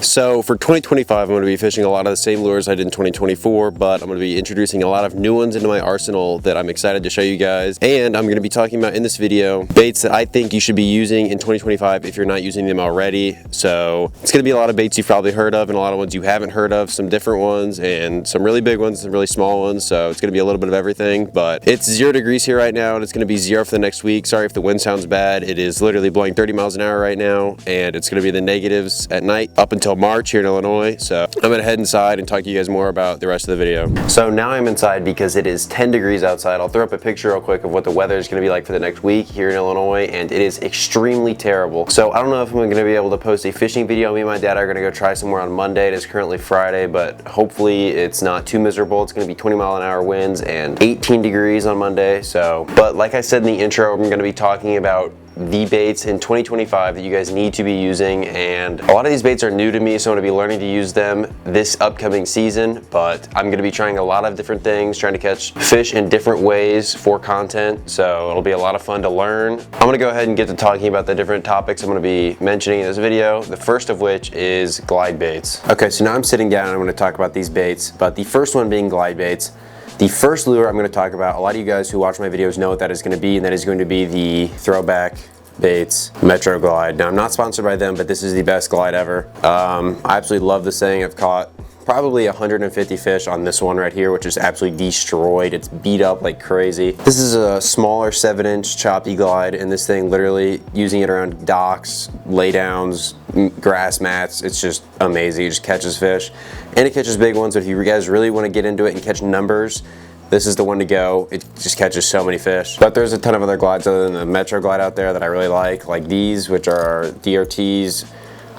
So for 2025, I'm going to be fishing a lot of the same lures I did in 2024, but I'm going to be introducing a lot of new ones into my arsenal that I'm excited to show you guys. And I'm going to be talking about in this video baits that I think you should be using in 2025 if you're not using them already. So it's going to be a lot of baits you've probably heard of and a lot of ones you haven't heard of, some different ones and some really big ones and really small ones. So it's going to be a little bit of everything, but it's 0 degrees here right now and it's going to be 0 for the next week. Sorry if the wind sounds bad. It is literally blowing 30 miles an hour right now, and it's going to be the negatives at night up until March here in Illinois. So I'm going to head inside and talk to you guys more about the rest of the video. So now I'm inside because it is 10 degrees outside. I'll throw up a picture real quick of what the weather is going to be like for the next week here in Illinois, and it is extremely terrible. So I don't know if I'm going to be able to post a fishing video. Me and my dad are going to go try somewhere on Monday. It is currently Friday, but hopefully it's not too miserable. It's going to be 20-mile-an-hour winds and 18 degrees on Monday. So, but like I said in the intro, I'm going to be talking about the baits in 2025 that you guys need to be using, and a lot of these baits are new to me, so I'm going to be learning to use them this upcoming season. But I'm going to be trying a lot of different things, trying to catch fish in different ways for content, so it'll be a lot of fun to learn. I'm going to go ahead and get to talking about the different topics I'm going to be mentioning in this video, the first of which is glide baits. Okay, so now I'm sitting down and I'm going to talk about these baits, but the first one being glide baits. The first lure I'm going to talk about, a lot of you guys who watch my videos know what that is going to be, and that is going to be the Throwback Baits Metro Glide. Now, I'm not sponsored by them, but this is the best glide ever. I absolutely love this thing. I've caught probably 150 fish on this one right here, which is absolutely destroyed. It's beat up like crazy. This is a smaller 7-inch choppy glide, and this thing, literally using it around docks, laydowns, grass mats, it's just amazing. It just catches fish, and it catches big ones. But if you guys really want to get into it and catch numbers, this is the one to go. It just catches so many fish. But there's a ton of other glides other than the Metro Glide out there that I really like these, which are DRTs,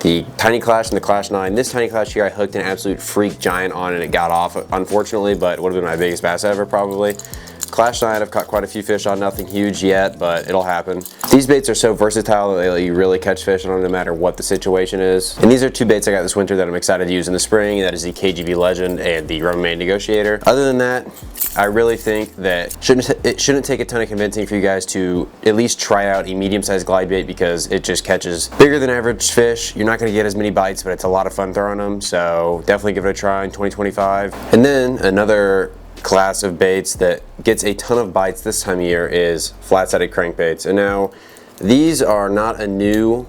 the Tiny Clash and the Clash 9. This Tiny Clash here, I hooked an absolute freak giant on and it got off, unfortunately, but it would have been my biggest bass ever probably. Clash 9, I've caught quite a few fish on, nothing huge yet, but it'll happen. These baits are so versatile that they let you really catch fish on them no matter what the situation is. And these are two baits I got this winter that I'm excited to use in the spring. That is the KGB Legend and the Romaine Negotiator. Other than that, I really think that it shouldn't take a ton of convincing for you guys to at least try out a medium-sized glide bait, because it just catches bigger than average fish. You're not going to get as many bites, but it's a lot of fun throwing them, so definitely give it a try in 2025. And then another class of baits that gets a ton of bites this time of year is flat-sided crankbaits. And now these are not a new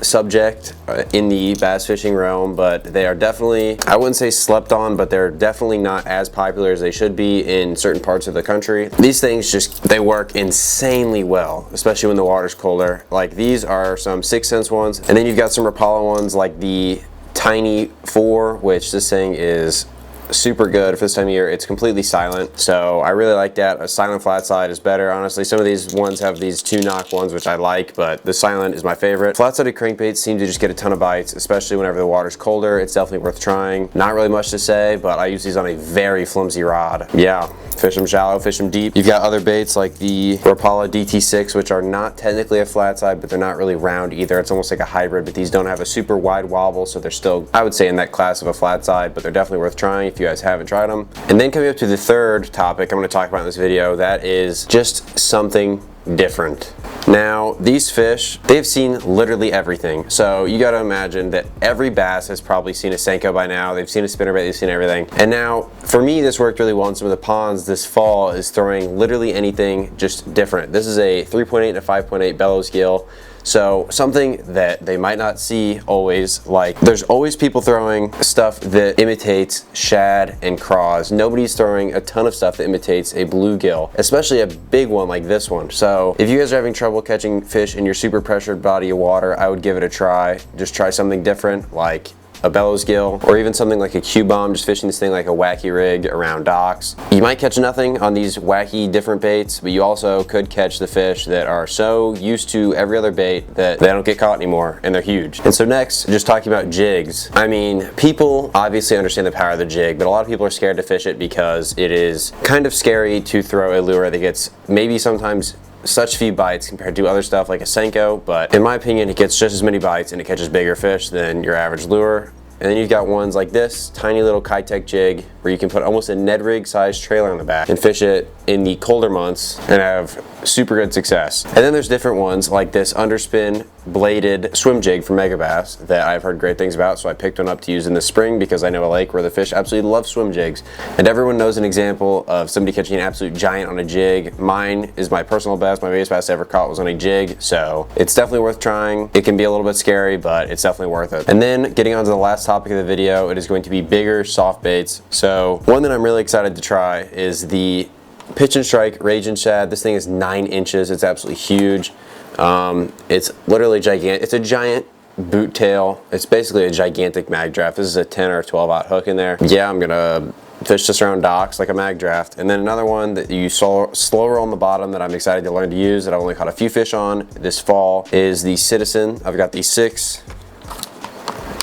subject in the bass fishing realm, but they are definitely, I wouldn't say slept on, but they're definitely not as popular as they should be in certain parts of the country. These things they work insanely well, especially when the water's colder. Like, these are some 6 cents ones, and then you've got some Rapala ones like the Tiny 4, which this thing is super good for this time of year. It's completely silent, so I really like that. A silent flat side is better, honestly. Some of these ones have these 2-knock ones, which I like, but the silent is my favorite. Flat-sided crankbaits seem to just get a ton of bites, especially whenever the water's colder. It's definitely worth trying. Not really much to say, but I use these on a very flimsy rod. Yeah, fish them shallow, fish them deep. You've got other baits like the Rapala DT6, which are not technically a flat side, but they're not really round either. It's almost like a hybrid, but these don't have a super wide wobble, so they're still, I would say, in that class of a flat side, but they're definitely worth trying if you guys haven't tried them. And then coming up to the third topic I'm going to talk about in this video, that is just something different. Now, these fish, they've seen literally everything. So you got to imagine that every bass has probably seen a Senko by now. They've seen a spinnerbait, they've seen everything. And now, for me, this worked really well in some of the ponds this fall, is throwing literally anything just different. This is a 3.8 and a 5.8 bellows gill. So something that they might not see always, like there's always people throwing stuff that imitates shad and craws. Nobody's throwing a ton of stuff that imitates a bluegill, especially a big one like this one. So if you guys are having trouble catching fish in your super pressured body of water, I would give it a try. Just try something different, like a bellows gill, or even something like a Q-bomb, just fishing this thing like a wacky rig around docks. You might catch nothing on these wacky different baits, but you also could catch the fish that are so used to every other bait that they don't get caught anymore, and they're huge. And so next, just talking about jigs. I mean, people obviously understand the power of the jig, but a lot of people are scared to fish it because it is kind of scary to throw a lure that gets maybe sometimes such few bites compared to other stuff like a Senko, but in my opinion, it gets just as many bites and it catches bigger fish than your average lure. And then you've got ones like this tiny little Kitech jig where you can put almost a Ned rig sized trailer on the back and fish it in the colder months and have super good success. And then there's different ones like this Underspin bladed swim jig from Megabass that I've heard great things about, so I picked one up to use in the spring because I know a lake where the fish absolutely love swim jigs. And everyone knows an example of somebody catching an absolute giant on a jig. Mine is my personal best. My biggest bass I ever caught was on a jig, so it's definitely worth trying. It can be a little bit scary, but it's definitely worth it. And then getting on to the last topic of the video, it is going to be bigger soft baits. So one that I'm really excited to try is the Pitch and Strike Raging Shad. This thing is 9 inches. It's absolutely huge. It's literally gigantic. It's a giant boot tail. It's basically a gigantic mag draft. This is a 10 or a 12-aught hook in there. Yeah, I'm gonna fish this around docks like a mag draft. And then another one that you saw slower on the bottom that I'm excited to learn to use, that I've only caught a few fish on this fall, is the Citizen. I've got the 6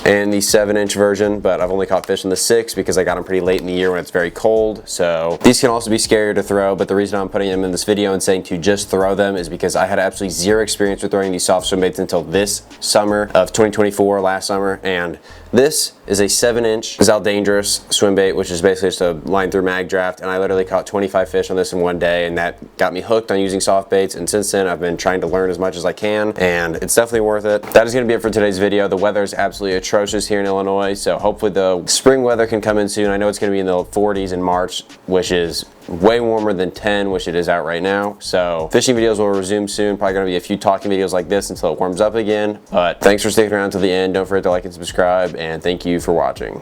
and the 7-inch version, but I've only caught fish in the 6 because I got them pretty late in the year when it's very cold. So these can also be scarier to throw, but the reason I'm putting them in this video and saying to just throw them is because I had absolutely zero experience with throwing these soft swim baits until this summer of 2024, last summer. And this is a 7-inch Zal Dangerous swim bait, which is basically just a line through mag draft, and I literally caught 25 fish on this in one day, and that got me hooked on using soft baits. And since then I've been trying to learn as much as I can, and it's definitely worth it. That is going to be it for today's video. The weather is absolutely atrocious here in Illinois, so hopefully the spring weather can come in soon. I know it's going to be in the 40s in March, which is way warmer than 10, which it is out right now. So fishing videos will resume soon. Probably going to be a few talking videos like this until it warms up again. But thanks for sticking around to the end. Don't forget to like and subscribe, and thank you for watching.